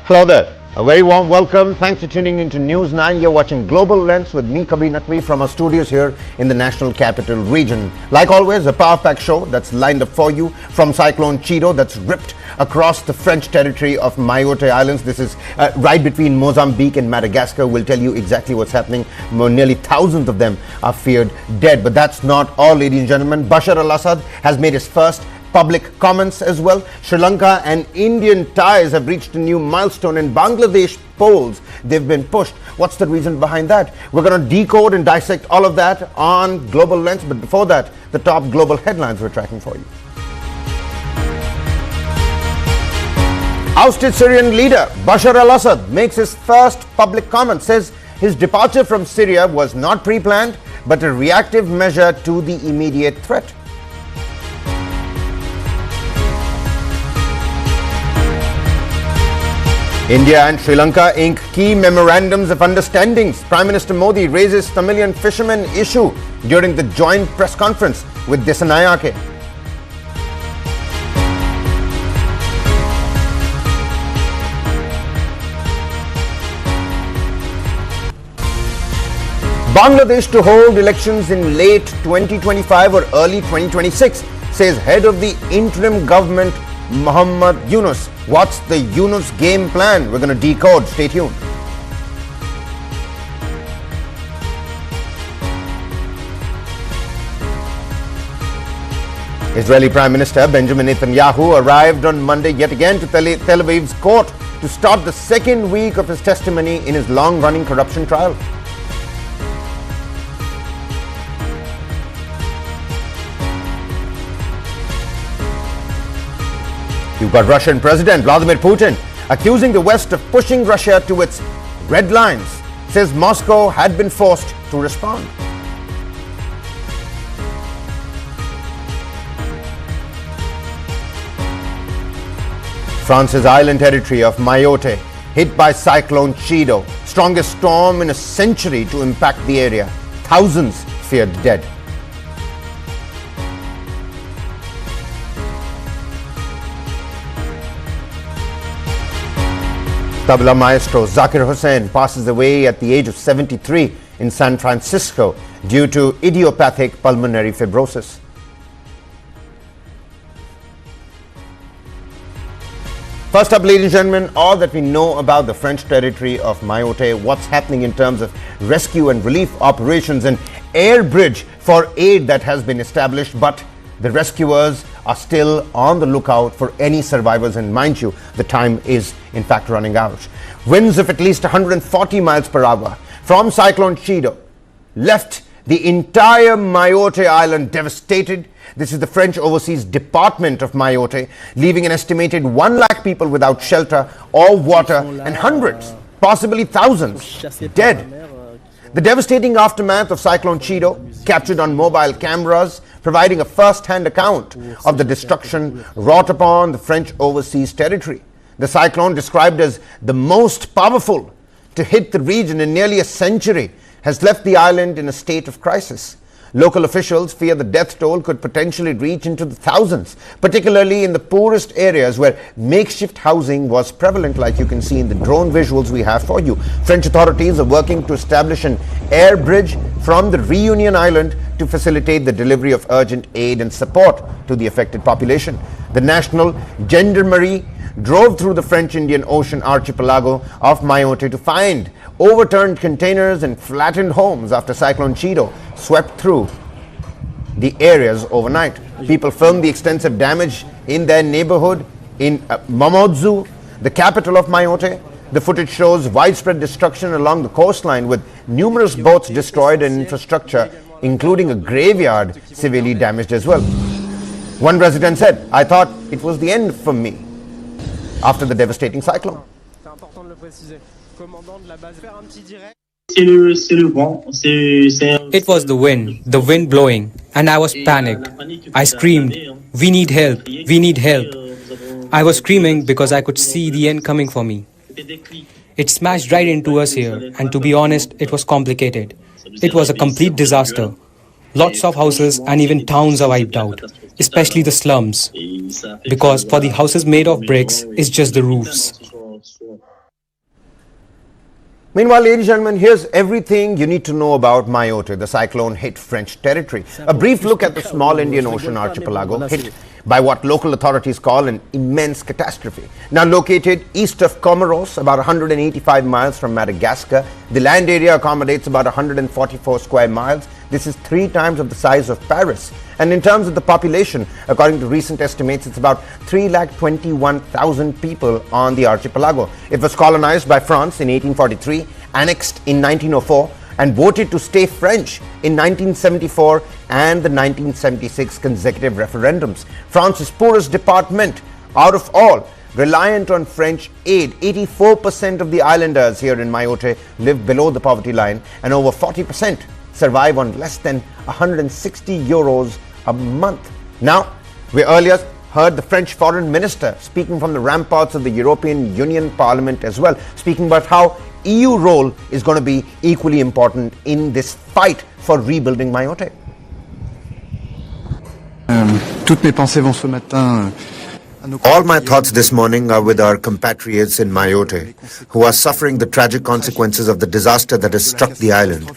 Hello there. A very warm welcome. Thanks for tuning into News 9. You're watching Global Lens with me, Kabir Naqvi, from our studios here in the National Capital Region. Like always, a power-packed show that's lined up for you from Cyclone Chido that's ripped across the French territory of Mayotte Islands. This is right between Mozambique and Madagascar. We'll tell you exactly what's happening. Nearly thousands of them are feared dead. But that's not all, ladies and gentlemen. Bashar al-Assad has made his first public comments as well. Sri Lanka and Indian ties have reached a new milestone. In Bangladesh polls, they've been pushed. What's the reason behind that? We're going to decode and dissect all of that on Global Lens. But before that, the top global headlines we're tracking for you. Ousted Syrian leader Bashar al-Assad makes his first public comment, says his departure from Syria was not pre-planned but a reactive measure to the immediate threat. India and Sri Lanka ink key memorandums of understandings. Prime Minister Modi raises Tamilian fishermen issue during the joint press conference with Desanayake. Bangladesh to hold elections in late 2025 or early 2026, says head of the interim government Muhammad Yunus. What's the Yunus game plan? We're going to decode. Stay tuned. Israeli Prime Minister Benjamin Netanyahu arrived on Monday yet again to Tel Aviv's court to start the second week of his testimony in his long-running corruption trial. You've got Russian President Vladimir Putin accusing the West of pushing Russia to its red lines, says Moscow had been forced to respond. France's island territory of Mayotte hit by Cyclone Chido, strongest storm in a century to impact the area. Thousands feared dead. Tabla maestro Zakir Hussain passes away at the age of 73 in San Francisco due to idiopathic pulmonary fibrosis. First up, ladies and gentlemen, all that we know about the French territory of Mayotte, what's happening in terms of rescue and relief operations, and air bridge for aid that has been established, but the rescuers are still on the lookout for any survivors, and mind you, the time is in fact running out. Winds of at least 140 miles per hour from Cyclone Chido left the entire Mayotte island devastated. This is the French Overseas Department of Mayotte, leaving an estimated 1 lakh people without shelter or water and hundreds, possibly thousands, dead. The devastating aftermath of Cyclone Chido, captured on mobile cameras, providing a first-hand account of the destruction wrought upon the French overseas territory. The cyclone, described as the most powerful to hit the region in nearly a century, has left the island in a state of crisis. Local officials fear the death toll could potentially reach into the thousands, particularly in the poorest areas where makeshift housing was prevalent, like you can see in the drone visuals we have for you. French authorities are working to establish an air bridge from the Reunion Island to facilitate the delivery of urgent aid and support to the affected population. The National Gendarmerie drove through the French-Indian Ocean archipelago of Mayotte to find overturned containers and flattened homes after Cyclone Chido swept through the areas overnight. People filmed the extensive damage in their neighborhood in Mamoudzou, the capital of Mayotte. The footage shows widespread destruction along the coastline, with numerous boats destroyed and infrastructure, including a graveyard, severely damaged as well. One resident said, "I thought it was the end for me," after the devastating cyclone. It was the wind blowing, and I was panicked. I screamed, "We need help, we need help." I was screaming because I could see the end coming for me. It smashed right into us here, and to be honest, it was complicated. It was a complete disaster. Lots of houses and even towns are wiped out, especially the slums, because for the houses made of bricks, it's just the roofs. Meanwhile, ladies and gentlemen, here's everything you need to know about Mayotte. The cyclone hit French territory. A brief look at the small Indian Ocean archipelago hit by what local authorities call an immense catastrophe. Now located east of Comoros, about 185 miles from Madagascar, the land area accommodates about 144 square miles. This is 3 times of the size of Paris. And in terms of the population, according to recent estimates, it's about 321,000 people on the archipelago. It was colonized by France in 1843, annexed in 1904, and voted to stay French in 1974 and the 1976 consecutive referendums. France's poorest department out of all, reliant on French aid. 84% of the islanders here in Mayotte live below the poverty line, and over 40% survive on less than 160 euros a month. Now, we earlier heard the French foreign minister speaking from the ramparts of the European Union Parliament as well, speaking about how EU role is going to be equally important in this fight for rebuilding Mayotte. Toutes mes pensées vont ce matin. All my thoughts this morning are with our compatriots in Mayotte, who are suffering the tragic consequences of the disaster that has struck the island.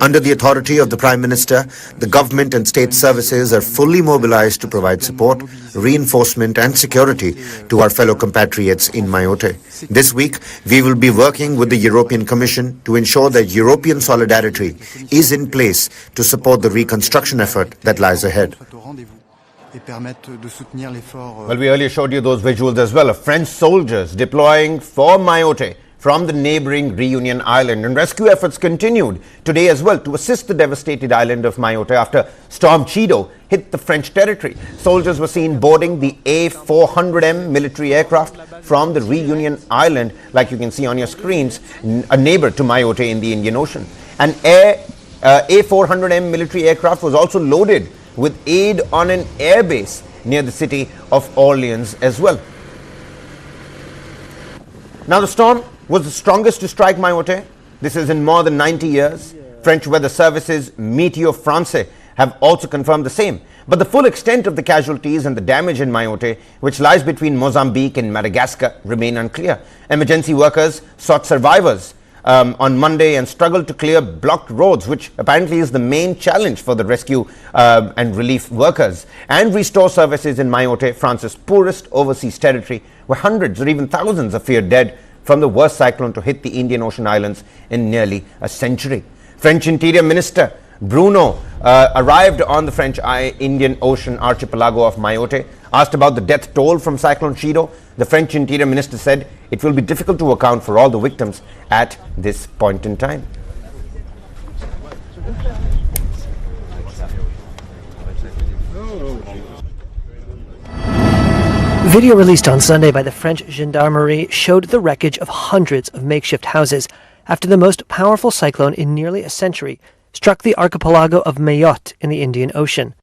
Under the authority of the Prime Minister, the government and state services are fully mobilized to provide support, reinforcement and security to our fellow compatriots in Mayotte. This week, we will be working with the European Commission to ensure that European solidarity is in place to support the reconstruction effort that lies ahead. Well, we earlier showed you those visuals as well of French soldiers deploying for Mayotte from the neighboring Reunion Island, and rescue efforts continued today as well to assist the devastated island of Mayotte after Storm Chido hit the French territory. Soldiers were seen boarding the A400M military aircraft from the Reunion Island, like you can see on your screens, a neighbor to Mayotte in the Indian Ocean. An A400M military aircraft was also loaded with aid on an airbase near the city of Orleans as well. Now, the storm was the strongest to strike Mayotte. This is in more than 90 years. French weather services Météo France have also confirmed the same. But the full extent of the casualties and the damage in Mayotte, which lies between Mozambique and Madagascar, remain unclear. Emergency workers sought survivors on Monday and struggled to clear blocked roads, which apparently is the main challenge for the rescue and relief workers, and restore services in Mayotte, France's poorest overseas territory, where hundreds or even thousands are feared dead from the worst cyclone to hit the Indian Ocean islands in nearly a century. French Interior Minister Bruno arrived on the French Indian Ocean archipelago of Mayotte. Asked about the death toll from Cyclone Chido, the French Interior Minister said it will be difficult to account for all the victims at this point in time. Video released on Sunday by the French Gendarmerie showed the wreckage of hundreds of makeshift houses after the most powerful cyclone in nearly a century struck the archipelago of Mayotte in the Indian Ocean.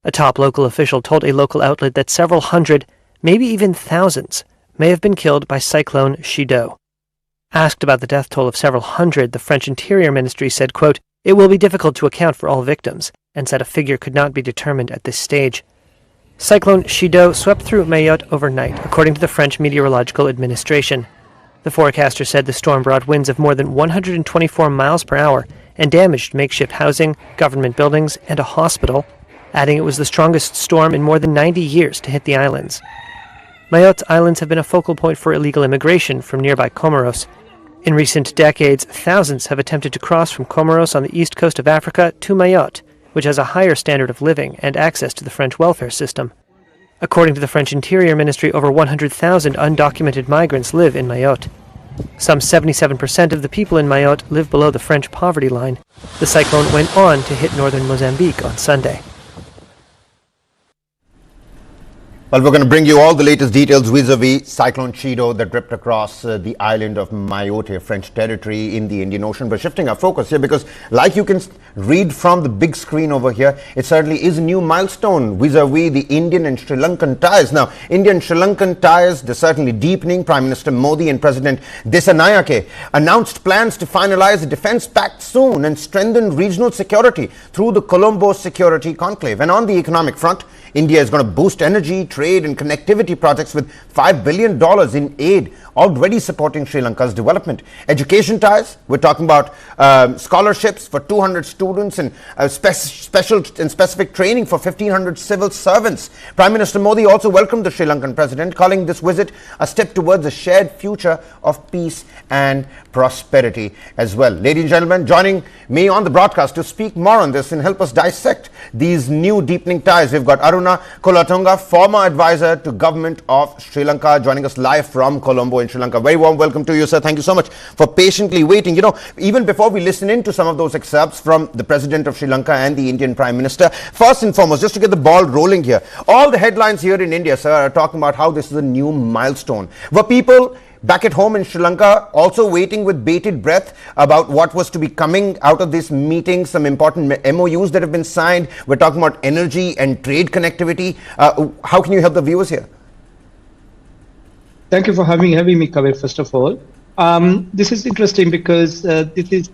A top local official told a local outlet that several hundred, maybe even thousands, may have been killed by Cyclone Chido. Asked about the death toll of several hundred, the French Interior Ministry said, quote, "It will be difficult to account for all victims," and said a figure could not be determined at this stage. Cyclone Chido swept through Mayotte overnight, according to the French Meteorological Administration. The forecaster said the storm brought winds of more than 124 miles per hour and damaged makeshift housing, government buildings, and a hospital, adding it was the strongest storm in more than 90 years to hit the islands. Mayotte's islands have been a focal point for illegal immigration from nearby Comoros. In recent decades, thousands have attempted to cross from Comoros on the east coast of Africa to Mayotte, which has a higher standard of living and access to the French welfare system. According to the French Interior Ministry, over 100,000 undocumented migrants live in Mayotte. Some 77% of the people in Mayotte live below the French poverty line. The cyclone went on to hit northern Mozambique on Sunday. Well, we're going to bring you all the latest details vis-a-vis Cyclone Chido that ripped across the island of Mayotte, French territory in the Indian Ocean. We're shifting our focus here because, like you can read from the big screen over here, it certainly is a new milestone vis-a-vis the Indian and Sri Lankan ties. Now, Indian Sri Lankan ties, they're certainly deepening. Prime Minister Modi and President Desanayake announced plans to finalize a defense pact soon and strengthen regional security through the Colombo Security Conclave. And on the economic front, India is going to boost energy, trade and connectivity projects with $5 billion in aid, already supporting Sri Lanka's development. Education ties, we're talking about scholarships for 200 students and special and specific training for 1,500 civil servants. Prime Minister Modi also welcomed the Sri Lankan president, calling this visit a step towards a shared future of peace and prosperity as well. Ladies and gentlemen, joining me on the broadcast to speak more on this and help us dissect these new deepening ties, we've got Aruna Kolatunga, former advisor to government of Sri Lanka, joining us live from Colombo in Sri Lanka. Very warm welcome to you, sir. Thank you so much for patiently waiting. You know, even before we listen in to some of those excerpts from the President of Sri Lanka and the Indian Prime Minister, first and foremost, just to get the ball rolling here, all the headlines here in India, sir, are talking about how this is a new milestone. Were people back at home in Sri Lanka also waiting with bated breath about what was to be coming out of this meeting, some important MOUs that have been signed? We're talking about energy and trade connectivity. How can you help the viewers here? Thank you for having me, Kaveh, first of all. This is interesting because this is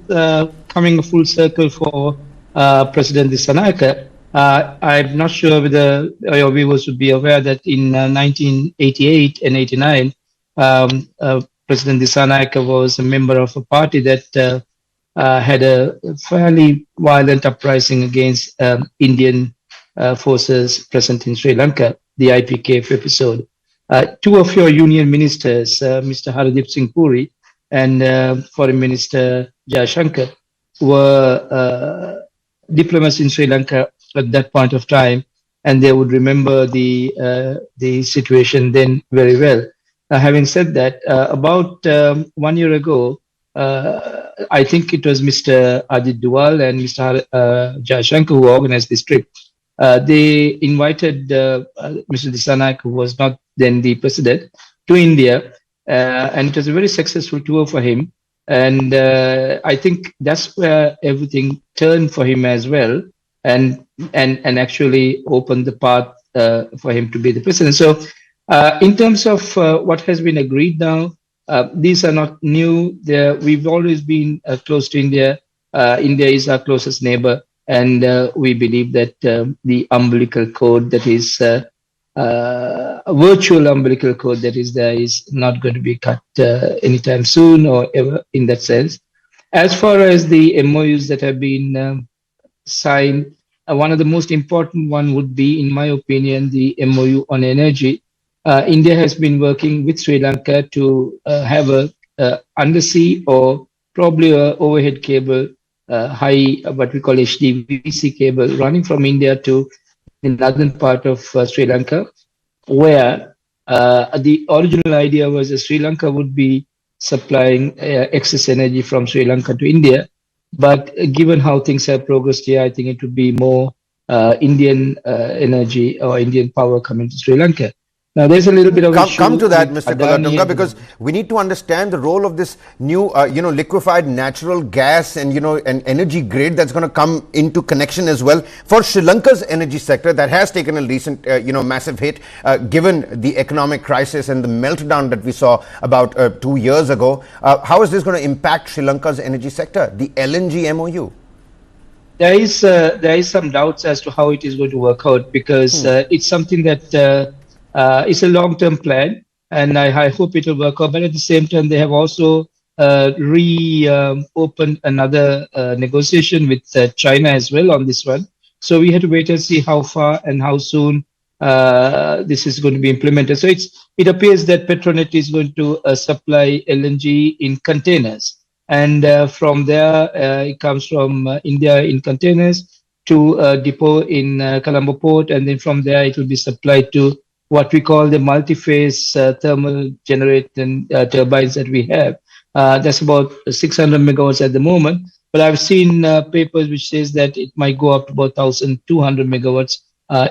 coming a full circle for President Dissanayake. I'm not sure whether your viewers would be aware that in 1988 and 89, President Dissanayake was a member of a party that had a fairly violent uprising against Indian forces present in Sri Lanka, the IPKF episode. Two of your union ministers, Mr. Haradip Singh Puri and Foreign Minister Jayashankar, were diplomats in Sri Lanka at that point of time, and they would remember the situation then very well. Having said that, about 1 year ago, I think it was Mr. Ajit Duval and Mr. Jayashankar who organized this trip. They invited Mr. Dissanayake, who was not then the president, to India, and it was a very successful tour for him. And I think that's where everything turned for him as well, and actually opened the path for him to be the president. So, in terms of what has been agreed now, these are not new. We've always been close to India. India is our closest neighbor. And we believe that the umbilical cord that is a virtual umbilical cord that is there is not going to be cut anytime soon or ever in that sense. As far as the MOUs that have been signed, one of the most important one would be, in my opinion, the MOU on energy. India has been working with Sri Lanka to have a undersea or probably a overhead cable, high, what we call HDVC cable, running from India to the northern part of Sri Lanka, where the original idea was that Sri Lanka would be supplying excess energy from Sri Lanka to India. But given how things have progressed here, I think it would be more Indian energy or Indian power coming to Sri Lanka. Now, there's a little bit of come to that, Mr. Kolatunga, because we need to understand the role of this new, liquefied natural gas and, an energy grid that's going to come into connection as well for Sri Lanka's energy sector that has taken a recent, massive hit, given the economic crisis and the meltdown that we saw about 2 years ago. How is this going to impact Sri Lanka's energy sector, the LNG MOU? There is some doubts as to how it is going to work out, because it's something that it's a long-term plan, and I hope it will work out. But at the same time, they have also reopened another negotiation with China as well on this one. So we have to wait and see how far and how soon this is going to be implemented. So it appears that Petronet is going to supply LNG in containers, and from there it comes from India in containers to a depot in Colombo port, and then from there it will be supplied to what we call the multi-phase thermal generating turbines that we have. That's about 600 megawatts at the moment, but I've seen papers which says that it might go up to about 1,200 megawatts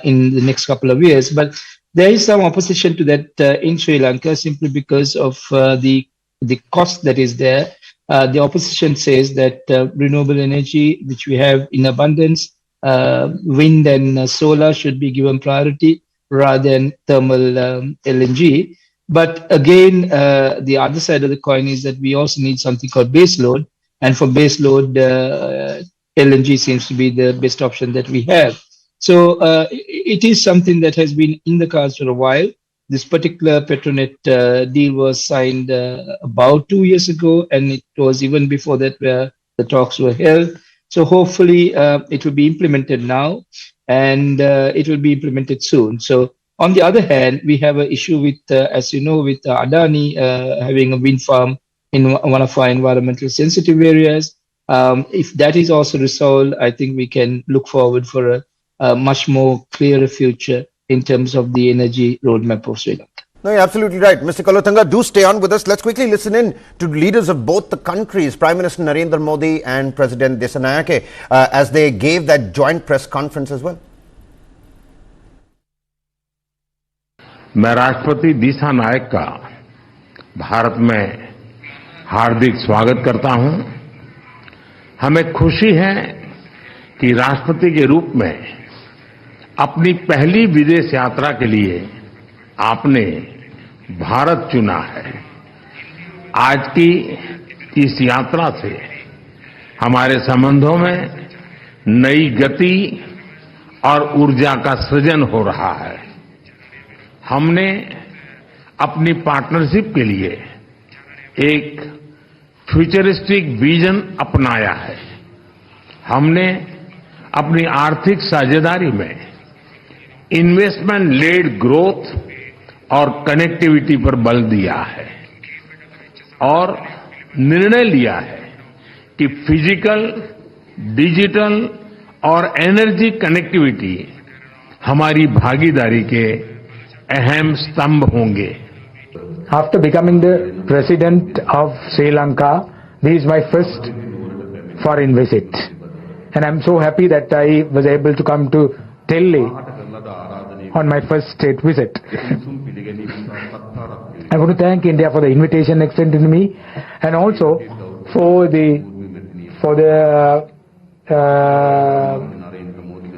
in the next couple of years. But there is some opposition to that in Sri Lanka, simply because of the cost that is there. The opposition says that renewable energy, which we have in abundance, wind and solar should be given priority rather than thermal LNG. But again, the other side of the coin is that we also need something called base load. And for base load, LNG seems to be the best option that we have. So it is something that has been in the cards for a while. This particular Petronet deal was signed about 2 years ago, and it was even before that where the talks were held. So hopefully it will be implemented now, and it will be implemented soon. So on the other hand, we have an issue with, as you know, with Adani having a wind farm in one of our environmental sensitive areas. If that is also resolved, I think we can look forward for a much more clearer future in terms of the energy roadmap of Sri Lanka. No, you're absolutely right. Mr. Kolothanga, do stay on with us. Let's quickly listen in to leaders of both the countries, Prime Minister Narendra Modi and President Desanayake, as they gave that joint press conference as well. मैं राष्ट्रपति दिशा नायक का भारत में हार्दिक स्वागत करता हूं। हमें खुशी है कि राष्ट्रपति के रूप में अपनी पहली विदेश यात्रा के लिए आपने भारत चुना है। आज की इस यात्रा से हमारे संबंधों में नई गति और ऊर्जा का सृजन हो रहा है। हमने अपनी पार्टनरशिप के लिए एक फ्यूचरिस्टिक विजन अपनाया है। हमने अपनी आर्थिक साझेदारी में इन्वेस्टमेंट लेड ग्रोथ और कनेक्टिविटी पर बल दिया है और निर्णय लिया है कि फिजिकल, डिजिटल और एनर्जी कनेक्टिविटी हमारी भागीदारी के अहम स्तंभ होंगे। After becoming the president of Sri Lanka, this is my first foreign visit. And I'm so happy that I was able to come to Delhi on my first state visit. I want to thank India for the invitation extended to me and also for the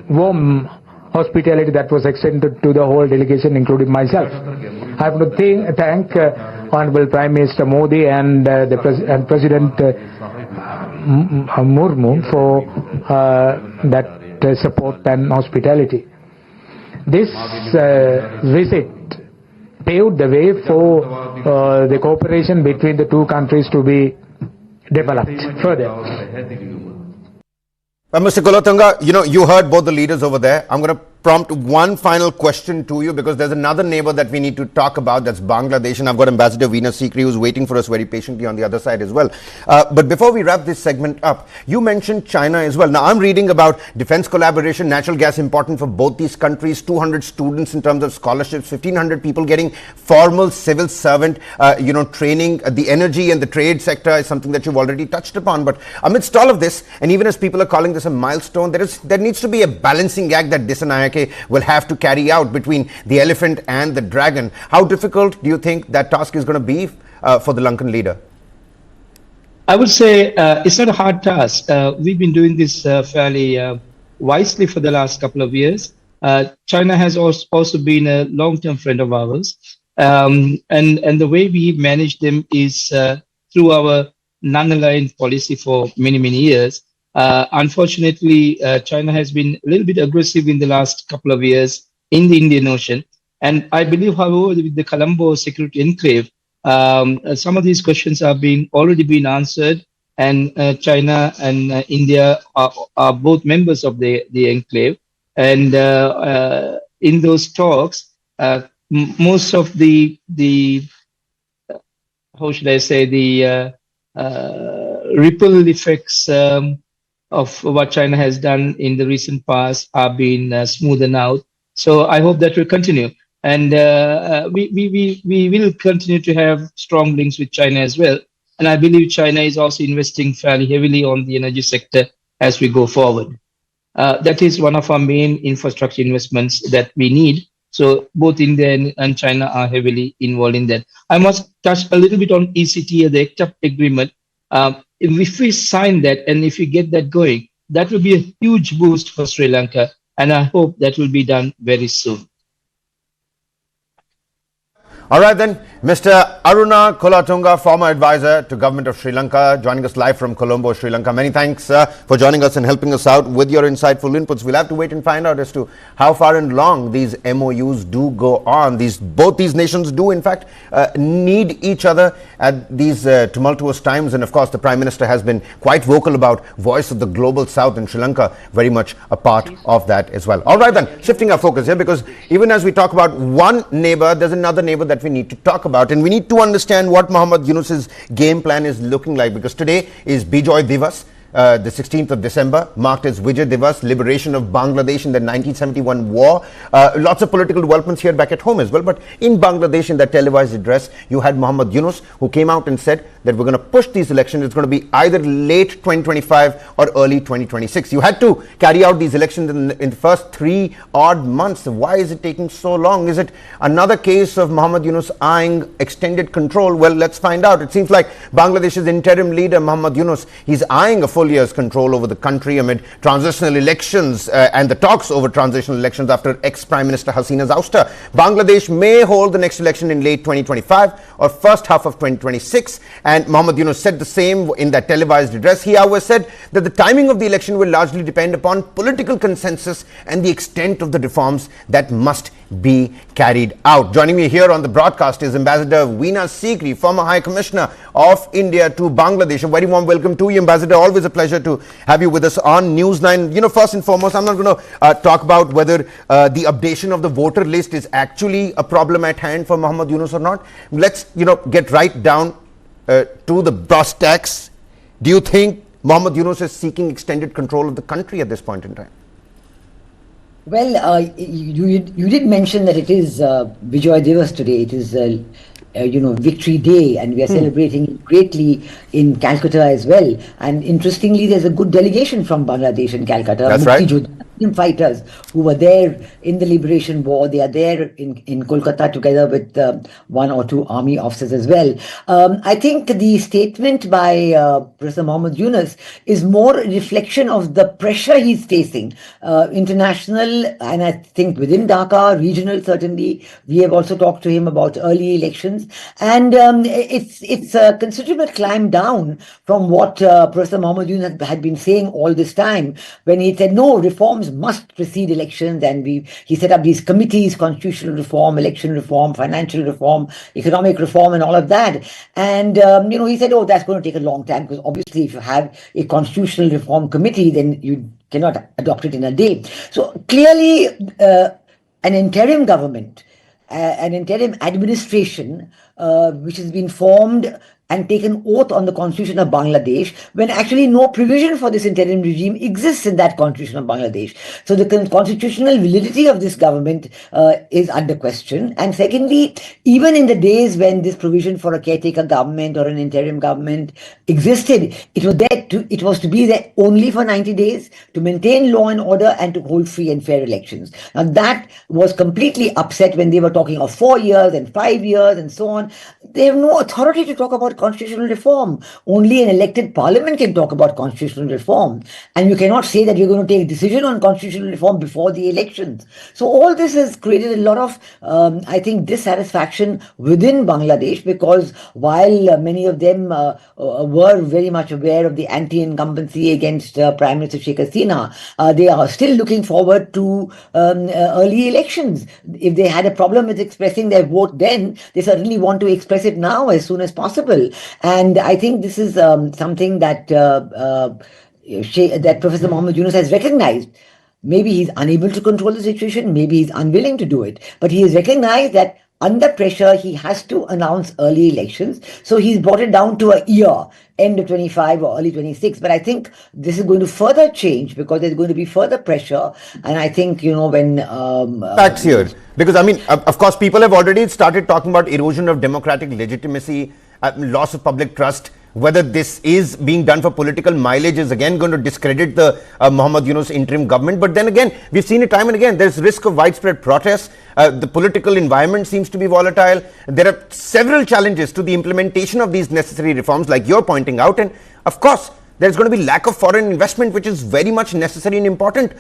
warm hospitality that was extended to the whole delegation, including myself. I want to thank Honorable Prime Minister Modi and President Murmu for that support and hospitality. This visit paved the way for the cooperation between the two countries to be developed further. Mr. Kolothanga, you heard both the leaders over there. I'm going to prompt one final question to you because there's another neighbor that we need to talk about, that's Bangladesh, and I've got Ambassador Veena Sikri who's waiting for us very patiently on the other side as well. But before we wrap this segment up, you mentioned China as well. Now I'm reading about defense collaboration, natural gas important for both these countries, 200 students in terms of scholarships, 1,500 people getting formal civil servant training. The energy and the trade sector is something that you've already touched upon. But amidst all of this, and even as people are calling this a milestone, there needs to be a balancing act that Desanayake will have to carry out between the elephant and the dragon. How difficult do you think that task is going to be for the Lankan leader? I would say it's not a hard task. We've been doing this fairly wisely for the last couple of years. China has also been a long-term friend of ours. And the way we manage them is through our non-aligned policy for many, many years. Unfortunately, China has been a little bit aggressive in the last couple of years in the Indian Ocean. And I believe, however, with the Colombo Security Enclave, some of these questions are already been answered. And China and India are both members of the enclave. And in those talks, most of the how should I say, the ripple effects of what China has done in the recent past are being smoothened out. So I hope that will continue. And we will continue to have strong links with China as well. And I believe China is also investing fairly heavily on the energy sector as we go forward. That is one of our main infrastructure investments that we need. So both India and China are heavily involved in that. I must touch a little bit on ECT, the ECTAP agreement. If we sign that and if we get that going, that will be a huge boost for Sri Lanka. And I hope that will be done very soon. All right then, Mr. Aruna Kolatunga, former advisor to government of Sri Lanka, joining us live from Colombo, Sri Lanka. Many thanks for joining us and helping us out with your insightful inputs. We'll have to wait and find out as to how far and long these MOUs do go on. Both these nations do in fact need each other at these tumultuous times, and of course the Prime Minister has been quite vocal about voice of the global South, and Sri Lanka very much a part of that as well. All right then, shifting our focus here, because even as we talk about one neighbor, there's another neighbor that we need to talk about, and we need to understand what Mohammad Yunus's game plan is looking like, because today is Bijoy Divas. The 16th of December, marked as Vijay Divas, liberation of Bangladesh in the 1971 war. Lots of political developments here back at home as well. But in Bangladesh, in that televised address, you had Mohammad Yunus, who came out and said that we're going to push these elections. It's going to be either late 2025 or early 2026. You had to carry out these elections in the first 3 odd months. Why is it taking so long? Is it another case of Mohammad Yunus eyeing extended control? Well, let's find out. It seems like Bangladesh's interim leader, Mohammad Yunus, he's eyeing a full year's control over the country amid transitional elections and the talks over transitional elections after ex-Prime Minister Hasina's ouster. Bangladesh may hold the next election in late 2025 or first half of 2026, and Mohammad Yunus said the same in that televised address. He however said that the timing of the election will largely depend upon political consensus and the extent of the reforms that must be carried out. Joining me here on the broadcast is Ambassador Yunus, former High Commissioner of India to Bangladesh. A very warm welcome to you, Ambassador. Always a pleasure to have you with us on News9. First and foremost, I'm not going to talk about whether the updation of the voter list is actually a problem at hand for Mohammad Yunus or not. Let's, get right down to the brass tacks. Do you think Mohammad Yunus is seeking extended control of the country at this point in time? Well, you did mention that it is Bijoy Divas today. It is Victory Day, and we are celebrating greatly in Calcutta as well. And interestingly, there's a good delegation from Bangladesh in Calcutta. That's right. Fighters who were there in the liberation war. They are there in Kolkata together with 1 or 2 army officers as well. I think the statement by Professor Mohammad Yunus is more a reflection of the pressure he's facing, international, and I think within Dhaka, regional certainly. We have also talked to him about early elections, and it's a considerable climb down from what Professor Mohammad Yunus had been saying all this time, when he said no, reforms must precede elections, and he set up these committees: constitutional reform, election reform, financial reform, economic reform, and all of that. And he said, oh, that's going to take a long time, because obviously if you have a constitutional reform committee, then you cannot adopt it in a day. So clearly an interim government, an interim administration which has been formed and taken oath on the Constitution of Bangladesh, when actually no provision for this interim regime exists in that Constitution of Bangladesh. So the constitutional validity of this government is under question. And secondly, even in the days when this provision for a caretaker government or an interim government existed, it was to be there only for 90 days, to maintain law and order and to hold free and fair elections. Now that was completely upset when they were talking of 4 years and 5 years and so on. They have no authority to talk about constitutional reform. Only an elected parliament can talk about constitutional reform. And you cannot say that you're going to take a decision on constitutional reform before the elections. So all this has created a lot of, I think, dissatisfaction within Bangladesh, because while many of them were very much aware of the anti-incumbency against Prime Minister Sheikh Hasina, they are still looking forward to early elections. If they had a problem with expressing their vote then, they certainly want to express it now as soon as possible. And I think this is something that that Professor Mohammad Yunus has recognized. Maybe he's unable to control the situation, maybe he's unwilling to do it, but he has recognized that under pressure he has to announce early elections. So he's brought it down to a year, end of 25 or early 26. But I think this is going to further change, because there's going to be further pressure. And I think, when... Facts here. Because, of course, people have already started talking about erosion of democratic legitimacy, loss of public trust. Whether this is being done for political mileage is again going to discredit the Mohammad Yunus interim government. But then again, we've seen it time and again. There's risk of widespread protests. The political environment seems to be volatile. There are several challenges to the implementation of these necessary reforms, like you're pointing out. And of course, there's going to be lack of foreign investment, which is very much necessary and important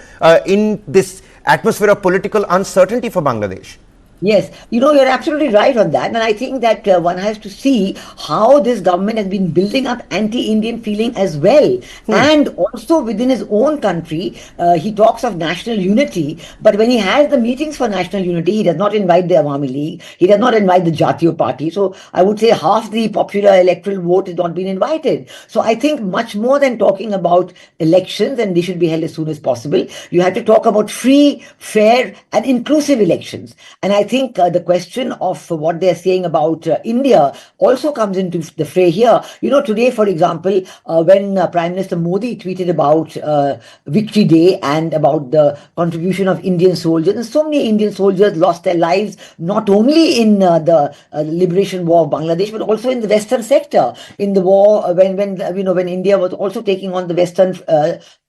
in this atmosphere of political uncertainty for Bangladesh. Yes, you're absolutely right on that. And I think that one has to see how this government has been building up anti-Indian feeling as well. And also within his own country, he talks of national unity. But when he has the meetings for national unity, he does not invite the Awami League. He does not invite the Jatiyo Party. So I would say half the popular electoral vote has not been invited. So I think much more than talking about elections, and they should be held as soon as possible, you have to talk about free, fair, and inclusive elections. And I think the question of what they're saying about India also comes into the fray here. Today, for example, when Prime Minister Modi tweeted about Victory Day and about the contribution of Indian soldiers, and so many Indian soldiers lost their lives not only in the liberation war of Bangladesh, but also in the Western sector, in the war when India was also taking on the Western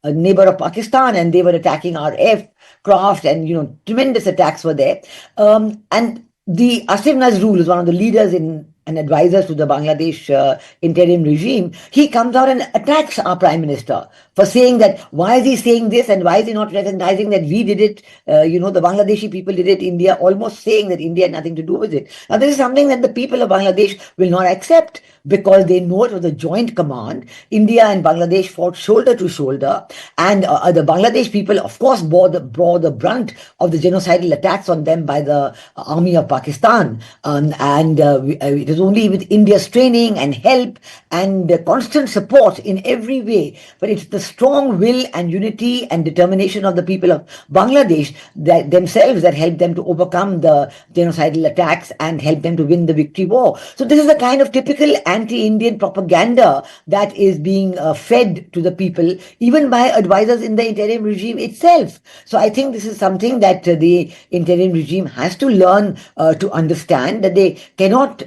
neighbor of Pakistan, and they were attacking our aircraft, and tremendous attacks were there. And the Asif Nazrul is one of the leaders and advisors to the Bangladesh interim regime. He comes out and attacks our prime minister for saying that why is he saying this and why is he not recognizing that we did it, the Bangladeshi people did it, India, almost saying that India had nothing to do with it. Now, this is something that the people of Bangladesh will not accept, because they know it was a joint command. India and Bangladesh fought shoulder to shoulder, and the Bangladesh people, of course, bore the brunt of the genocidal attacks on them by the army of Pakistan. It is only with India's training and help and constant support in every way, but it's the strong will and unity and determination of the people of Bangladesh themselves that helped them to overcome the genocidal attacks and help them to win the victory war. So this is a kind of typical anti-Indian propaganda that is being fed to the people, even by advisors in the interim regime itself. So I think this is something that the interim regime has to learn to understand, that they cannot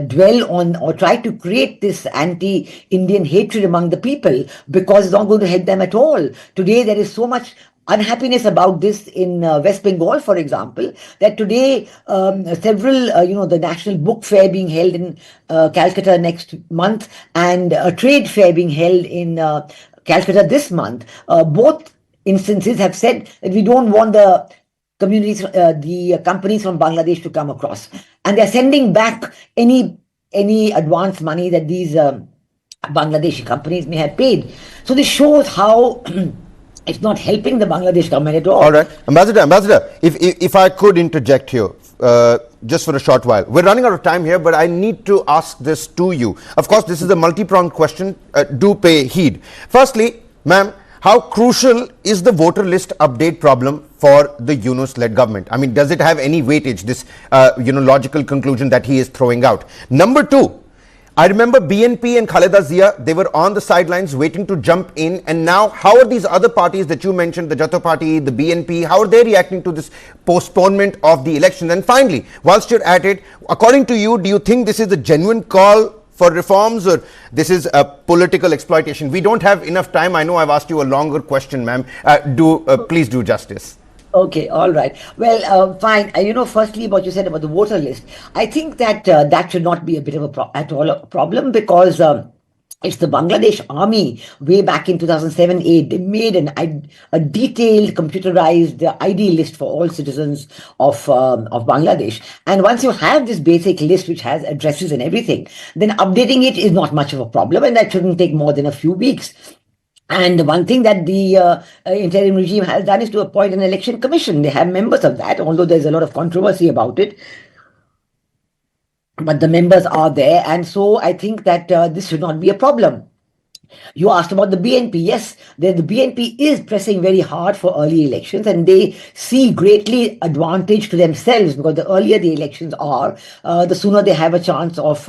dwell on or try to create this anti-Indian hatred among the people, because it's not going to help them at all. Today there is so much unhappiness about this in West Bengal, for example, that today several, the National Book Fair being held in Calcutta next month, and a trade fair being held in Calcutta this month. Both instances have said that we don't want the companies from Bangladesh to come across, and they're sending back any advance money that these Bangladeshi companies may have paid. So this shows how it's not helping the Bangladesh government at all. All right. Ambassador, if I could interject here just for a short while. We're running out of time here, but I need to ask this to you. Of course, this is a multi-pronged question. Do pay heed. Firstly, ma'am, how crucial is the voter list update problem for the Yunus-led government? I mean, does it have any weightage, this logical conclusion that he is throwing out? Number two, I remember BNP and Khaleda Zia, they were on the sidelines waiting to jump in, and now how are these other parties that you mentioned, the Jatto Party, the BNP, how are they reacting to this postponement of the elections? And finally, whilst you're at it, according to you, do you think this is a genuine call for reforms, or this is a political exploitation? We don't have enough time. I know I've asked you a longer question, ma'am. Please do justice. Okay, all right. Well, fine. Firstly, what you said about the voter list, I think that that should not be a bit of a problem, because it's the Bangladesh army way back in 2007-8. They made a detailed computerized ID list for all citizens of Bangladesh. And once you have this basic list, which has addresses and everything, then updating it is not much of a problem, and that shouldn't take more than a few weeks. And one thing that the interim regime has done is to appoint an election commission. They have members of that, although there's a lot of controversy about it. But the members are there, and so I think that this should not be a problem. You asked about the BNP. Yes, the BNP is pressing very hard for early elections, and they see greatly advantage to themselves, because the earlier the elections are, the sooner they have a chance of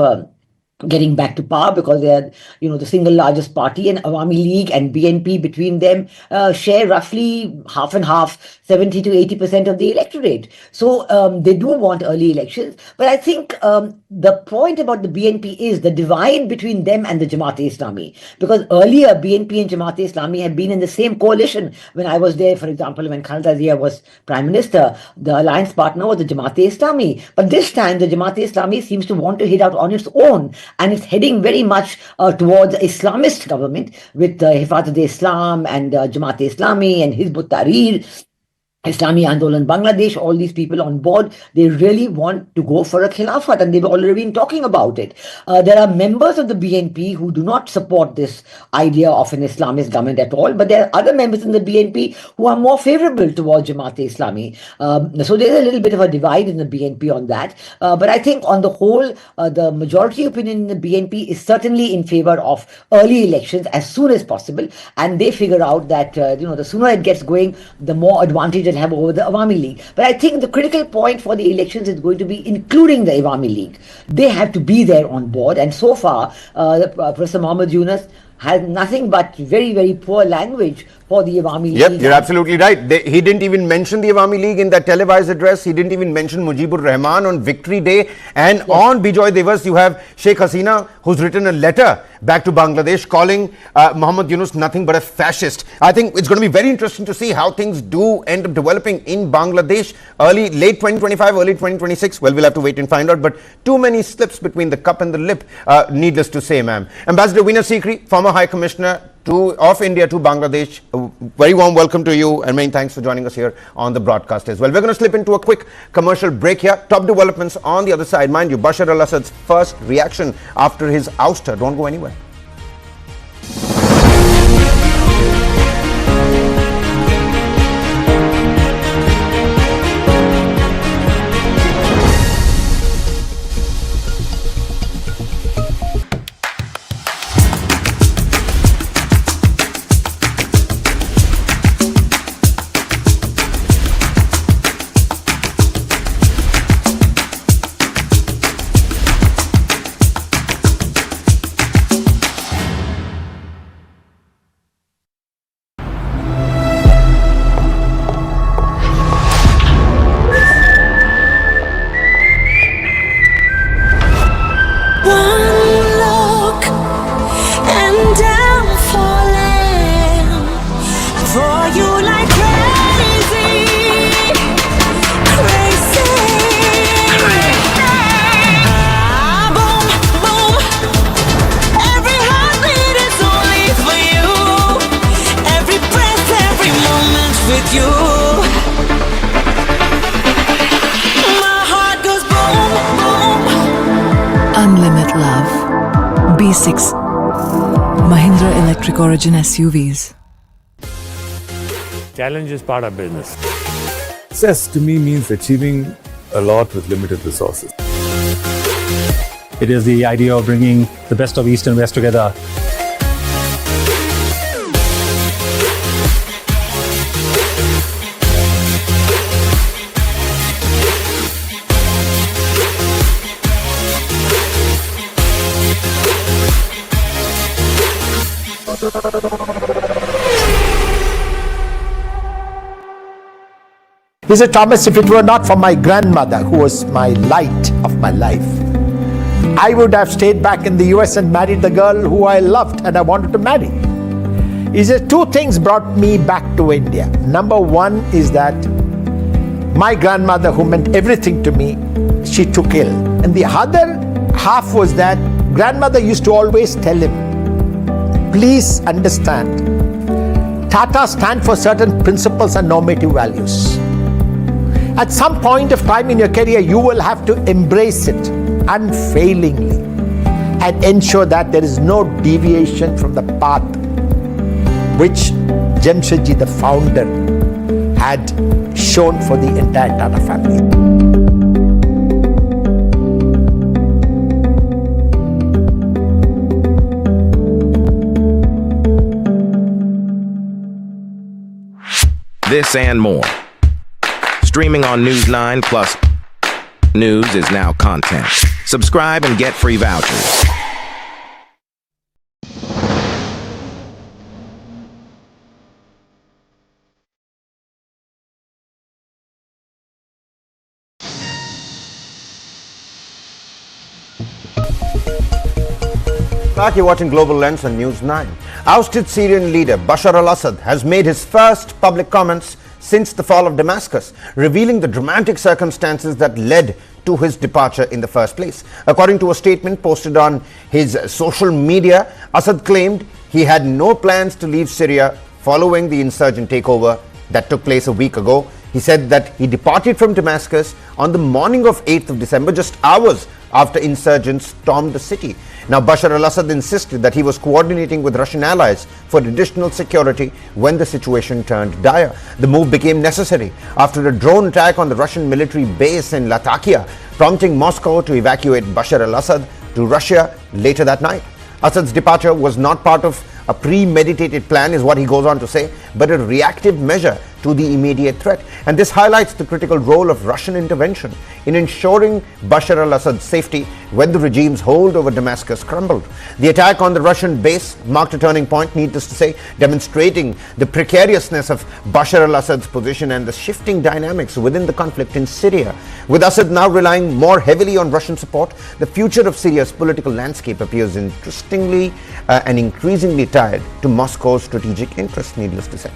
getting back to power, because they are, the single largest party, and Awami League and BNP between them share roughly half and half, 70 to 80% of the electorate. So they do want early elections. But I think the point about the BNP is the divide between them and the Jamaat-e-Islami, because earlier BNP and Jamaat-e-Islami had been in the same coalition. When I was there, for example, when Khaleda Zia was prime minister, the alliance partner was the Jamaat-e-Islami. But this time the Jamaat-e-Islami seems to want to hit out on its own, and it's heading very much towards Islamist government with Hifazat-e-Islam and Jamaat-e-Islami and Hizb ut-Tahrir. Islami Andolan Bangladesh, all these people on board, they really want to go for a khilafat, and they've already been talking about it. There are members of the BNP who do not support this idea of an Islamist government at all, but there are other members in the BNP who are more favorable towards Jamaat-e-Islami. So there's a little bit of a divide in the BNP on that. But I think on the whole, the majority opinion in the BNP is certainly in favor of early elections as soon as possible, and they figure out that the sooner it gets going, the more advantage have over the Awami League. But I think the critical point for the elections is going to be including the Awami League. They have to be there on board, and so far Professor Mohammed Yunus has nothing but very, very poor language for the Awami League. Yep, you're absolutely right. He didn't even mention the Awami League in that televised address. He didn't even mention Mujibur Rahman on Victory Day. And on Bijoy Divas, you have Sheikh Hasina, who's written a letter back to Bangladesh calling Mohammed Yunus nothing but a fascist. I think it's going to be very interesting to see how things do end up developing in Bangladesh late 2025, early 2026. Well, we'll have to wait and find out. But too many slips between the cup and the lip, needless to say, ma'am. Ambassador Veena Sikri, former High Commissioner of India to Bangladesh, a very warm welcome to you, and many thanks for joining us here on the broadcast as well. We're going to slip into a quick commercial break here. Top developments on the other side. Mind you, Bashar al-Assad's first reaction after his ouster. Don't go anywhere. Unlimit Love. B6 Mahindra Electric Origin SUVs. Challenge is part of business. Success to me means achieving a lot with limited resources. It is the idea of bringing the best of East and West together. He said, Thomas, if it were not for my grandmother, who was my light of my life, I would have stayed back in the US and married the girl who I loved and I wanted to marry. He said, two things brought me back to India. Number one is that my grandmother, who meant everything to me, she took ill. And the other half was that grandmother used to always tell him, please understand, Tata stand for certain principles and normative values. At some point of time in your career, you will have to embrace it unfailingly and ensure that there is no deviation from the path which Jamshedji, the founder, had shown for the entire Tata family. This and more. Streaming on News9 Plus News is now content. Subscribe and get free vouchers. Back, you're watching Global Lens on News 9. Ousted Syrian leader Bashar al-Assad has made his first public comments since the fall of Damascus, revealing the dramatic circumstances that led to his departure in the first place. According to a statement posted on his social media, Assad claimed he had no plans to leave Syria following the insurgent takeover that took place a week ago. He said that he departed from Damascus on the morning of 8th of December, just hours after insurgents stormed the city. Now, Bashar al-Assad insisted that he was coordinating with Russian allies for additional security when the situation turned dire. The move became necessary after a drone attack on the Russian military base in Latakia, prompting Moscow to evacuate Bashar al-Assad to Russia later that night. Assad's departure was not part of a premeditated plan, is what he goes on to say, but a reactive measure to the immediate threat. And this highlights the critical role of Russian intervention in ensuring Bashar al-Assad's safety when the regime's hold over Damascus crumbled. The attack on the Russian base marked a turning point, needless to say, demonstrating the precariousness of Bashar al-Assad's position and the shifting dynamics within the conflict in Syria. With Assad now relying more heavily on Russian support, the future of Syria's political landscape appears interestingly and increasingly tied to Moscow's strategic interests, needless to say.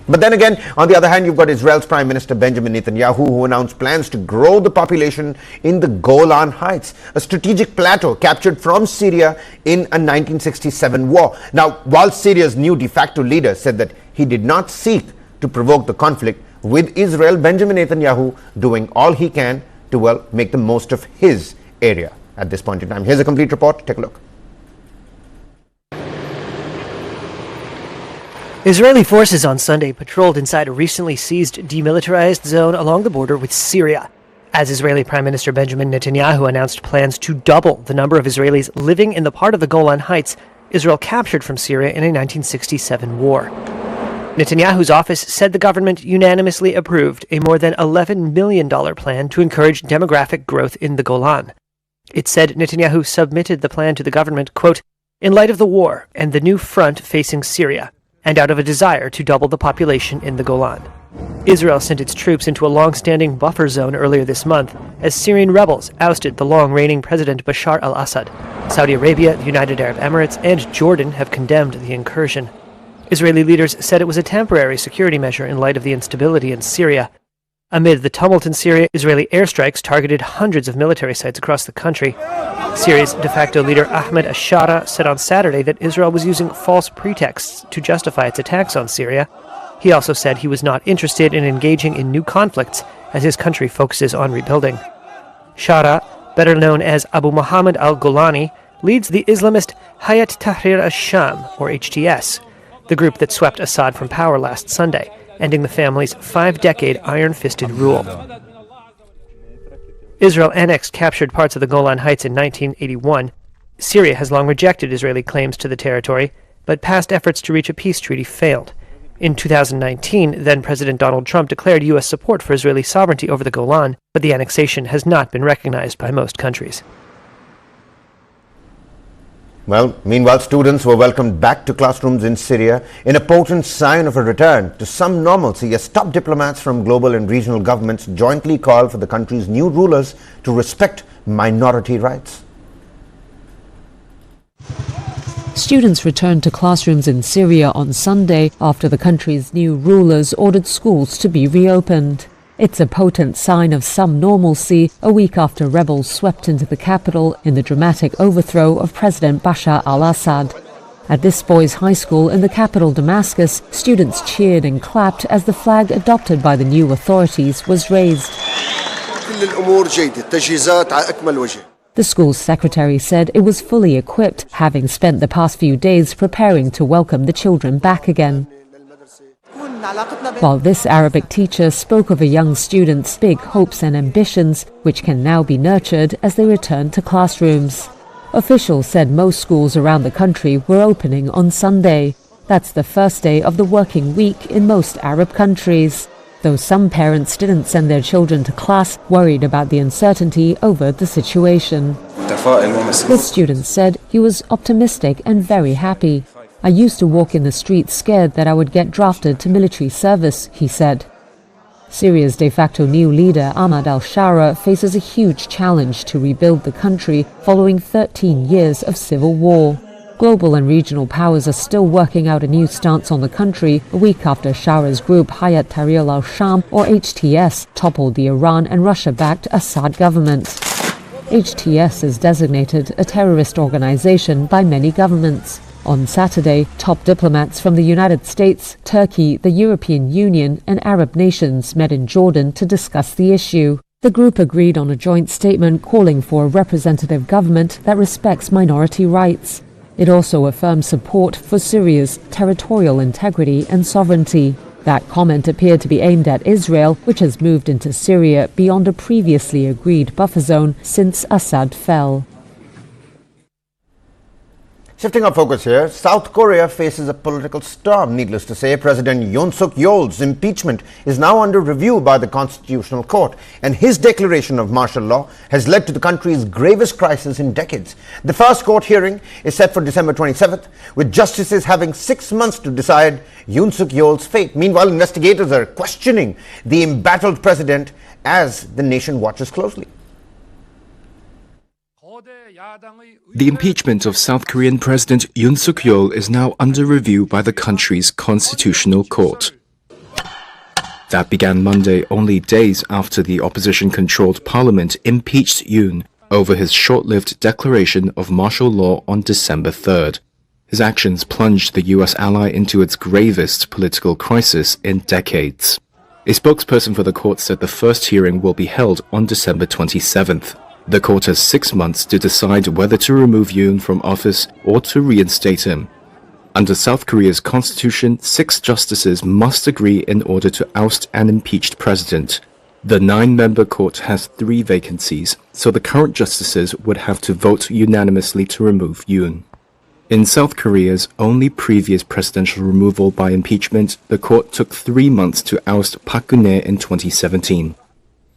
But then again, on the other hand, you've got Israel's Prime Minister Benjamin Netanyahu, who announced plans to grow the population in the Golan Heights, a strategic plateau captured from Syria in a 1967 war. Now, while Syria's new de facto leader said that he did not seek to provoke the conflict with Israel, Benjamin Netanyahu doing all he can to, well, make the most of his area at this point in time. Here's a complete report. Take a look. Israeli forces on Sunday patrolled inside a recently seized demilitarized zone along the border with Syria, as Israeli Prime Minister Benjamin Netanyahu announced plans to double the number of Israelis living in the part of the Golan Heights Israel captured from Syria in a 1967 war. Netanyahu's office said the government unanimously approved a more than $11 million plan to encourage demographic growth in the Golan. It said Netanyahu submitted the plan to the government, quote, in light of the war and the new front facing Syria, and out of a desire to double the population in the Golan. Israel sent its troops into a long-standing buffer zone earlier this month as Syrian rebels ousted the long-reigning President Bashar al-Assad. Saudi Arabia, the United Arab Emirates, and Jordan have condemned the incursion. Israeli leaders said it was a temporary security measure in light of the instability in Syria. Amid the tumult in Syria, Israeli airstrikes targeted hundreds of military sites across the country. Syria's de facto leader Ahmed al-Shara said on Saturday that Israel was using false pretexts to justify its attacks on Syria. He also said he was not interested in engaging in new conflicts as his country focuses on rebuilding. Shara, better known as Abu Muhammad al-Golani, leads the Islamist Hayat Tahrir al-Sham, or HTS, the group that swept Assad from power last Sunday, ending the family's 5-decade iron-fisted rule. Israel annexed captured parts of the Golan Heights in 1981. Syria has long rejected Israeli claims to the territory, but past efforts to reach a peace treaty failed. In 2019, then-President Donald Trump declared U.S. support for Israeli sovereignty over the Golan, but the annexation has not been recognized by most countries. Well, meanwhile, students were welcomed back to classrooms in Syria in a potent sign of a return to some normalcy as top diplomats from global and regional governments jointly called for the country's new rulers to respect minority rights. Students returned to classrooms in Syria on Sunday after the country's new rulers ordered schools to be reopened. It's a potent sign of some normalcy a week after rebels swept into the capital in the dramatic overthrow of President Bashar al-Assad. At this boys' high school in the capital Damascus, students cheered and clapped as the flag adopted by the new authorities was raised. The school's secretary said it was fully equipped, having spent the past few days preparing to welcome the children back again. While this Arabic teacher spoke of a young student's big hopes and ambitions, which can now be nurtured as they return to classrooms. Officials said most schools around the country were opening on Sunday. That's the first day of the working week in most Arab countries, though some parents didn't send their children to class, worried about the uncertainty over the situation. This student said he was optimistic and very happy. I used to walk in the streets scared that I would get drafted to military service, he said. Syria's de facto new leader, Ahmed al-Shara, faces a huge challenge to rebuild the country following 13 years of civil war. Global and regional powers are still working out a new stance on the country a week after Shara's group Hayat Tahrir al-Sham, or HTS, toppled the Iran and Russia-backed Assad government. HTS is designated a terrorist organization by many governments. On Saturday, top diplomats from the United States, Turkey, the European Union, and Arab nations met in Jordan to discuss the issue. The group agreed on a joint statement calling for a representative government that respects minority rights. It also affirmed support for Syria's territorial integrity and sovereignty. That comment appeared to be aimed at Israel, which has moved into Syria beyond a previously agreed buffer zone since Assad fell. Shifting our focus here, South Korea faces a political storm. Needless to say, President Yoon Suk-yeol's impeachment is now under review by the Constitutional Court, and his declaration of martial law has led to the country's gravest crisis in decades. The first court hearing is set for December 27th, with justices having 6 months to decide Yoon Suk-yeol's fate. Meanwhile, investigators are questioning the embattled president as the nation watches closely. The impeachment of South Korean President Yoon Suk-yeol is now under review by the country's Constitutional Court. That began Monday, only days after the opposition-controlled parliament impeached Yoon over his short-lived declaration of martial law on December 3rd. His actions plunged the US ally into its gravest political crisis in decades. A spokesperson for the court said the first hearing will be held on December 27th. The court has 6 months to decide whether to remove Yoon from office or to reinstate him. Under South Korea's constitution, 6 justices must agree in order to oust an impeached president. The 9-member court has 3 vacancies, so the current justices would have to vote unanimously to remove Yoon. In South Korea's only previous presidential removal by impeachment, the court took 3 months to oust Park Geun-hye in 2017.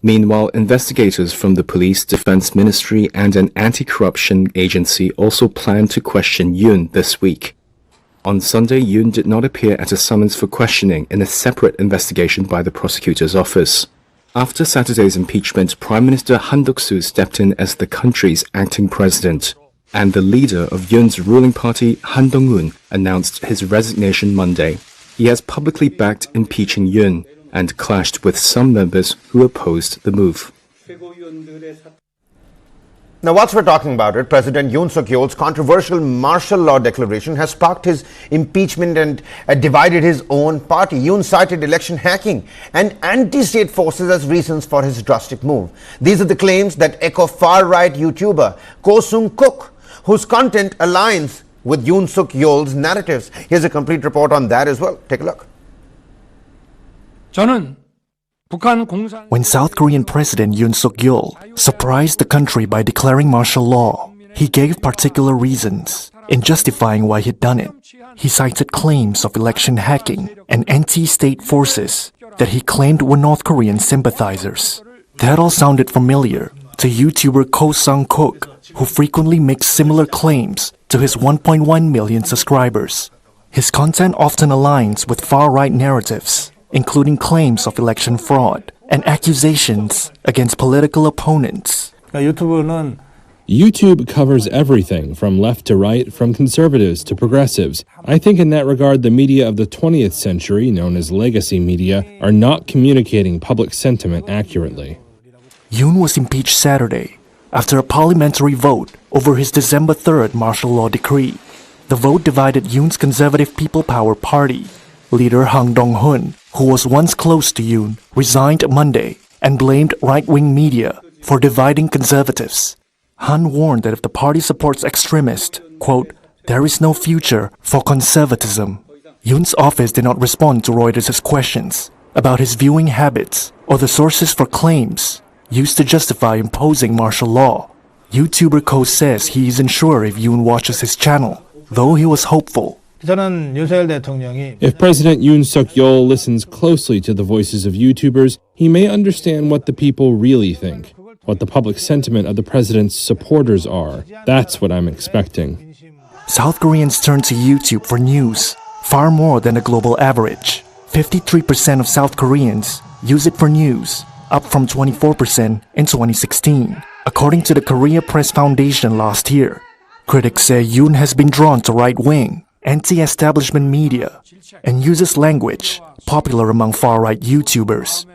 Meanwhile, investigators from the Police Defense Ministry and an anti-corruption agency also plan to question Yoon this week. On Sunday, Yoon did not appear at a summons for questioning in a separate investigation by the prosecutor's office. After Saturday's impeachment, Prime Minister Han Duck-soo stepped in as the country's acting president, and the leader of Yoon's ruling party, Han Dong-un, announced his resignation Monday. He has publicly backed impeaching Yoon and clashed with some members who opposed the move. Now, whilst we're talking about it, President Yoon Suk-yeol's controversial martial law declaration has sparked his impeachment and divided his own party. Yoon cited election hacking and anti-state forces as reasons for his drastic move. These are the claims that echo far-right YouTuber Ko Sung-kook, whose content aligns with Yoon Suk-yeol's narratives. Here's a complete report on that as well. Take a look. When South Korean President Yoon Suk-yeol surprised the country by declaring martial law, he gave particular reasons in justifying why he'd done it. He cited claims of election hacking and anti-state forces that he claimed were North Korean sympathizers. That all sounded familiar to YouTuber Ko Sung-kook, who frequently makes similar claims to his 1.1 million subscribers. His content often aligns with far-right narratives, including claims of election fraud and accusations against political opponents. YouTube covers everything from left to right, from conservatives to progressives. I think in that regard, the media of the 20th century, known as legacy media, are not communicating public sentiment accurately. Yoon was impeached Saturday after a parliamentary vote over his December 3rd martial law decree. The vote divided Yoon's Conservative People Power Party. Leader Han Dong-hun, who was once close to Yoon, resigned Monday and blamed right-wing media for dividing conservatives. Han warned that if the party supports extremists, quote, there is no future for conservatism. Yoon's office did not respond to Reuters' questions about his viewing habits or the sources for claims used to justify imposing martial law. YouTuber Ko says he isn't sure if Yoon watches his channel, though he was hopeful. If President Yoon Suk-yeol listens closely to the voices of YouTubers, he may understand what the people really think, what the public sentiment of the president's supporters are. That's what I'm expecting. South Koreans turn to YouTube for news, far more than the global average. 53% of South Koreans use it for news, up from 24% in 2016, according to the Korea Press Foundation last year. Critics say Yoon has been drawn to right-wing, anti-establishment media, and uses language popular among far-right YouTubers.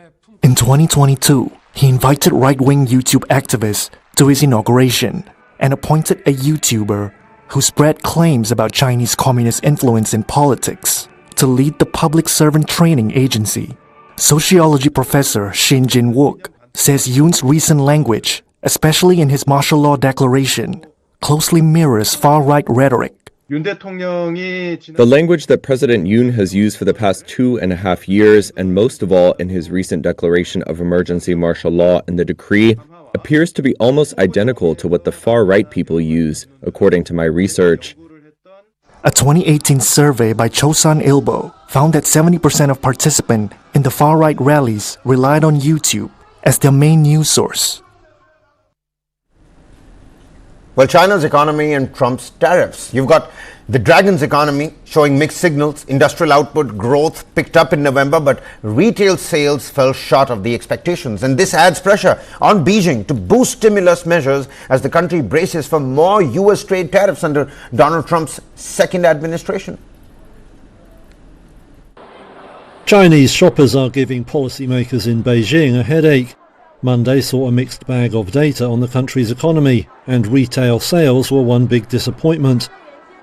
In 2022, he invited right-wing YouTube activists to his inauguration and appointed a YouTuber who spread claims about Chinese communist influence in politics, to lead the Public Servant Training Agency. Sociology professor Shin Jin-wook says Yoon's recent language, especially in his martial law declaration, closely mirrors far-right rhetoric. The language that President Yoon has used for the past 2.5 years, and most of all in his recent declaration of emergency martial law and the decree, appears to be almost identical to what the far-right people use, according to my research. A 2018 survey by Chosun Ilbo found that 70% of participants in the far-right rallies relied on YouTube as their main news source. Well, China's economy and Trump's tariffs. You've got the dragon's economy showing mixed signals. Industrial output growth picked up in November, but retail sales fell short of the expectations. And this adds pressure on Beijing to boost stimulus measures as the country braces for more U.S. trade tariffs under Donald Trump's second administration. Chinese shoppers are giving policymakers in Beijing a headache. Monday saw a mixed bag of data on the country's economy, and retail sales were one big disappointment.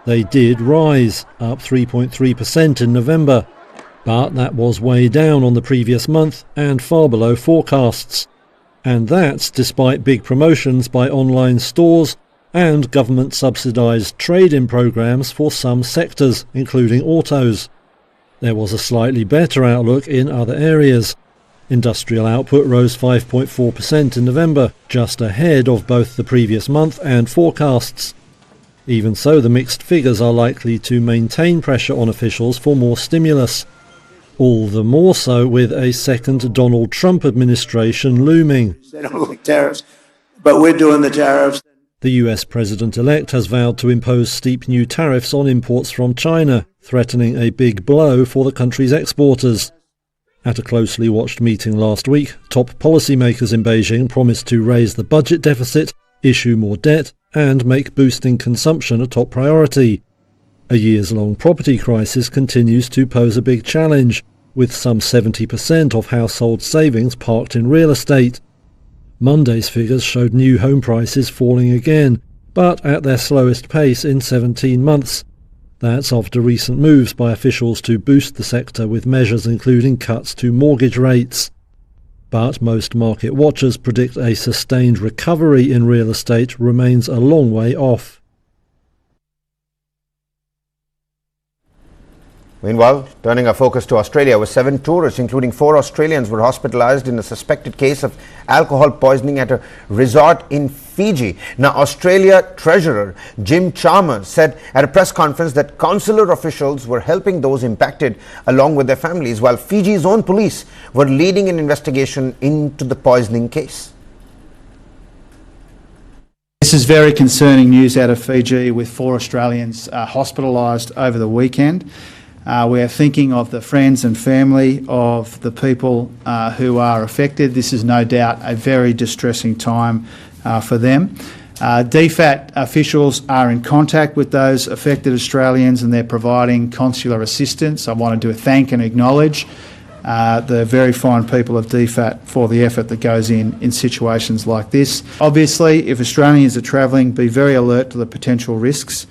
They did rise, up 3.3% in November, but that was way down on the previous month and far below forecasts. And that's despite big promotions by online stores and government-subsidised trade-in programs for some sectors, including autos. There was a slightly better outlook in other areas. Industrial output rose 5.4% in November, just ahead of both the previous month and forecasts. Even so, the mixed figures are likely to maintain pressure on officials for more stimulus. All the more so with a second Donald Trump administration looming. They don't like tariffs, but we're doing the tariffs. The US president-elect has vowed to impose steep new tariffs on imports from China, threatening a big blow for the country's exporters. At a closely watched meeting last week, top policymakers in Beijing promised to raise the budget deficit, issue more debt, and make boosting consumption a top priority. A years-long property crisis continues to pose a big challenge, with some 70% of household savings parked in real estate. Monday's figures showed new home prices falling again, but at their slowest pace in 17 months. That's after recent moves by officials to boost the sector with measures including cuts to mortgage rates. But most market watchers predict a sustained recovery in real estate remains a long way off. Meanwhile, turning our focus to Australia, where 7 tourists, including 4 Australians, were hospitalized in a suspected case of alcohol poisoning at a resort in Fiji. Now, Australia Treasurer Jim Chalmers said at a press conference that consular officials were helping those impacted along with their families, while Fiji's own police were leading an investigation into the poisoning case. This is very concerning news out of Fiji, with 4 Australians hospitalised over the weekend. We are thinking of the friends and family of the people who are affected. This is no doubt a very distressing time for them. DFAT officials are in contact with those affected Australians, and they're providing consular assistance. I wanted to thank and acknowledge the very fine people of DFAT for the effort that goes in situations like this. Obviously, if Australians are travelling, be very alert to the potential risks,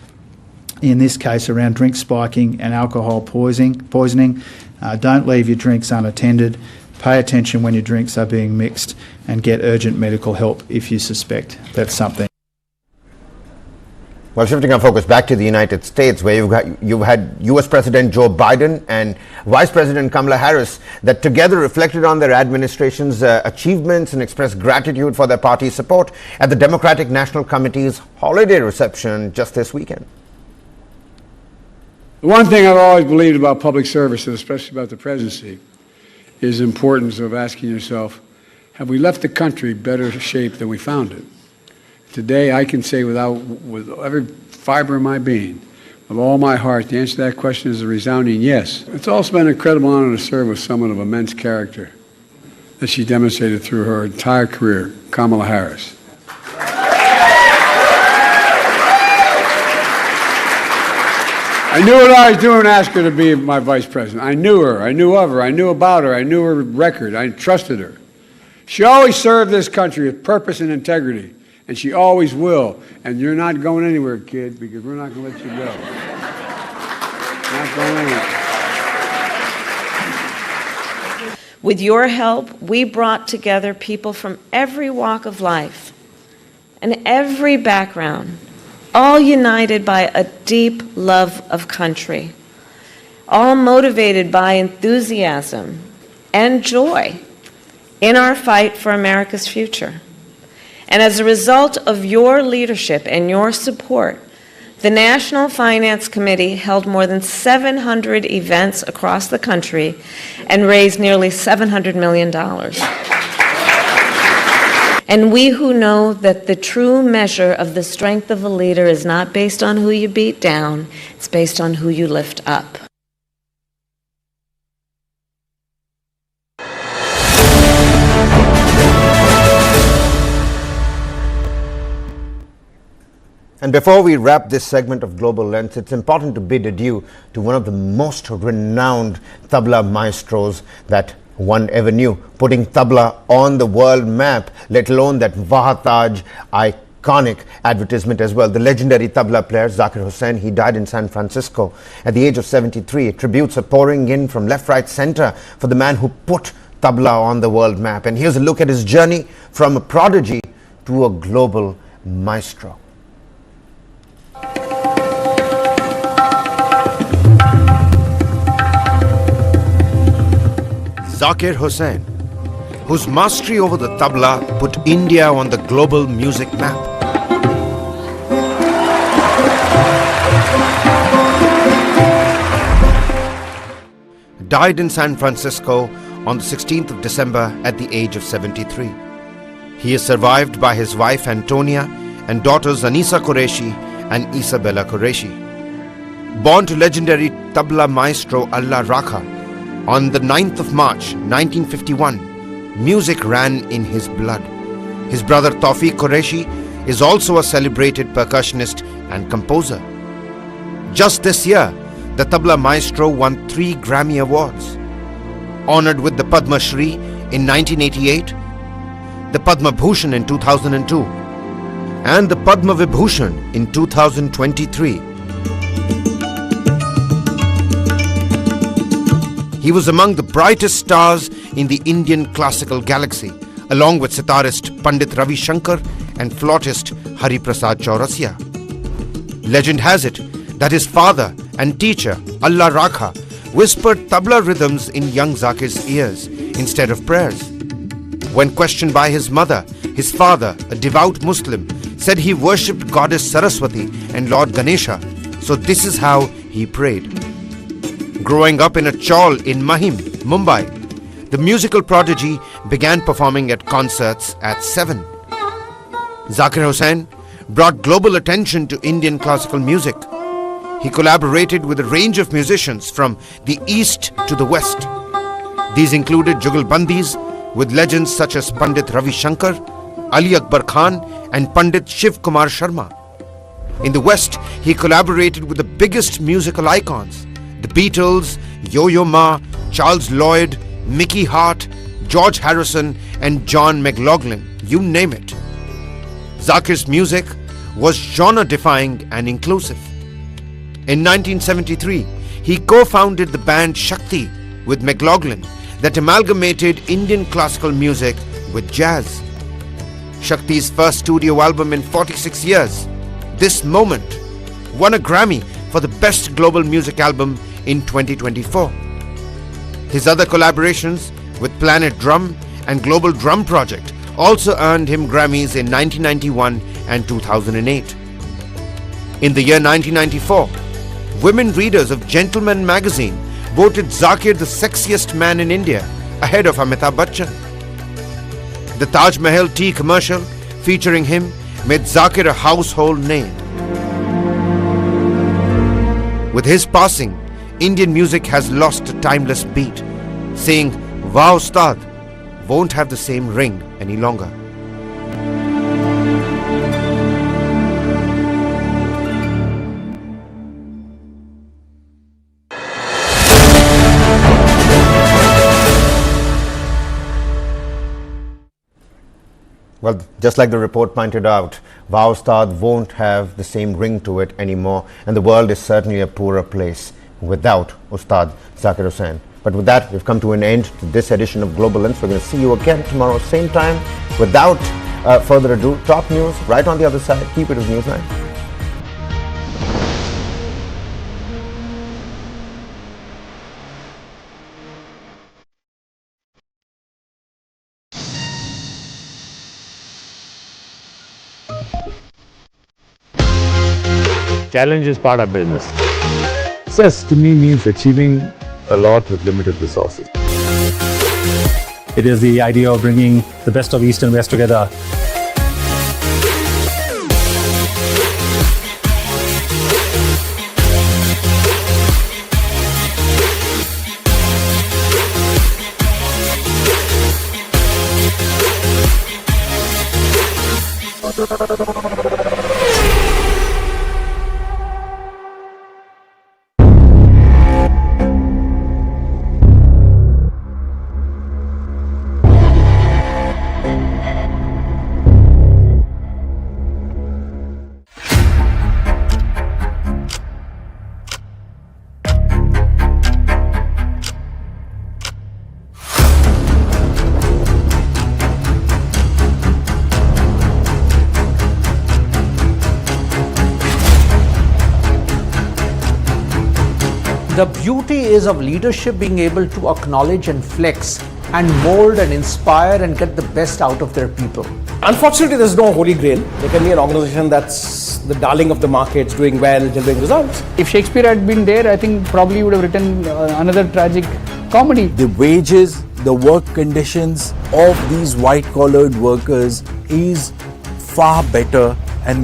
in this case around drink spiking and alcohol poisoning. Don't leave your drinks unattended. Pay attention when your drinks are being mixed, and get urgent medical help if you suspect that's something. Well, shifting our focus back to the United States, where you've had US President Joe Biden and Vice President Kamala Harris that together reflected on their administration's achievements and expressed gratitude for their party's support at the Democratic National Committee's holiday reception just this weekend. The one thing I've always believed about public service, and especially about the presidency, is the importance of asking yourself, have we left the country better shape than we found it? Today, I can say with every fiber of my being, with all my heart, the answer to that question is a resounding yes. It's also been an incredible honor to serve with someone of immense character that she demonstrated through her entire career, Kamala Harris. I knew what I was doing when I asked her to be my vice president. I knew her, I knew of her, I knew about her, I knew her record, I trusted her. She always served this country with purpose and integrity, And she always will. And you're not going anywhere, kid, because we're not going to let you go. Not going anywhere. With your help, we brought together people from every walk of life and every background, all united by a deep love of country, all motivated by enthusiasm and joy in our fight for America's future. And as a result of your leadership and your support, the National Finance Committee held more than 700 events across the country and raised nearly $700 million. And we who know that the true measure of the strength of a leader is not based on who you beat down, it's based on who you lift up. And before we wrap this segment of Global Lens, it's important to bid adieu to one of the most renowned tabla maestros that one ever knew, putting tabla on the world map, let alone that Vahataj iconic advertisement as well. The legendary tabla player Zakir Hussain, he died in San Francisco at the age of 73. Tributes are pouring in from left, right, center for the man who put tabla on the world map. And here's a look at his journey from a prodigy to a global maestro. Zakir Hussain, whose mastery over the tabla put India on the global music map. Died in San Francisco on the 16th of December at the age of 73. He is survived by his wife Antonia and daughters Anisa Qureshi and Isabella Qureshi. Born to legendary tabla maestro Allah Rakha, on the 9th of March 1951, music ran in his blood. His brother Tawfiq Qureshi is also a celebrated percussionist and composer. Just this year, the tabla maestro won 3 Grammy Awards. Honored with the Padma Shri in 1988, the Padma Bhushan in 2002, and the Padma Vibhushan in 2023. He was among the brightest stars in the Indian classical galaxy, along with sitarist Pandit Ravi Shankar and flautist Hari Prasad Chaurasia. Legend has it that his father and teacher, Allah Rakha, whispered tabla rhythms in young Zakir's ears instead of prayers. When questioned by his mother, his father, a devout Muslim, said he worshipped goddess Saraswati and Lord Ganesha, so this is how he prayed. Growing up in a chawl in Mahim, Mumbai, the musical prodigy began performing at concerts at 7. Zakir Hussain brought global attention to Indian classical music. He collaborated with a range of musicians from the east to the west. These included Jugalbandis with legends such as Pandit Ravi Shankar, Ali Akbar Khan and Pandit Shiv Kumar Sharma. In the west, he collaborated with the biggest musical icons, the Beatles, Yo-Yo Ma, Charles Lloyd, Mickey Hart, George Harrison and John McLaughlin, you name it. Zakir's music was genre-defying and inclusive. In 1973, he co-founded the band Shakti with McLaughlin that amalgamated Indian classical music with jazz. Shakti's first studio album in 46 years, This Moment, won a Grammy for the Best Global Music Album in 2024. His other collaborations with Planet Drum and Global Drum Project also earned him Grammys in 1991 and 2008. In the year 1994, women readers of Gentleman magazine voted Zakir the sexiest man in India, ahead of Amitabh Bachchan. The Taj Mahal tea commercial featuring him made Zakir a household name. With his passing, Indian music has lost a timeless beat, saying, "Wow, Ustad," won't have the same ring any longer. Well, just like the report pointed out, Wow Ustad won't have the same ring to it anymore, and the world is certainly a poorer place without Ustad Zakir Hussain. But with that, we've come to an end to this edition of Global Lens. We're going to see you again tomorrow, same time. Without further ado, top news right on the other side. Keep it with Newsline. Challenge is part of business. Success to me means achieving a lot with limited resources. It is the idea of bringing the best of East and West together. The beauty is of leadership being able to acknowledge and flex and mold and inspire and get the best out of their people. Unfortunately, there's no holy grail. There can be an organization that's the darling of the markets, doing well, delivering results. If Shakespeare had been there, I think probably he would have written another tragic comedy. The wages, the work conditions of these white-collared workers is far better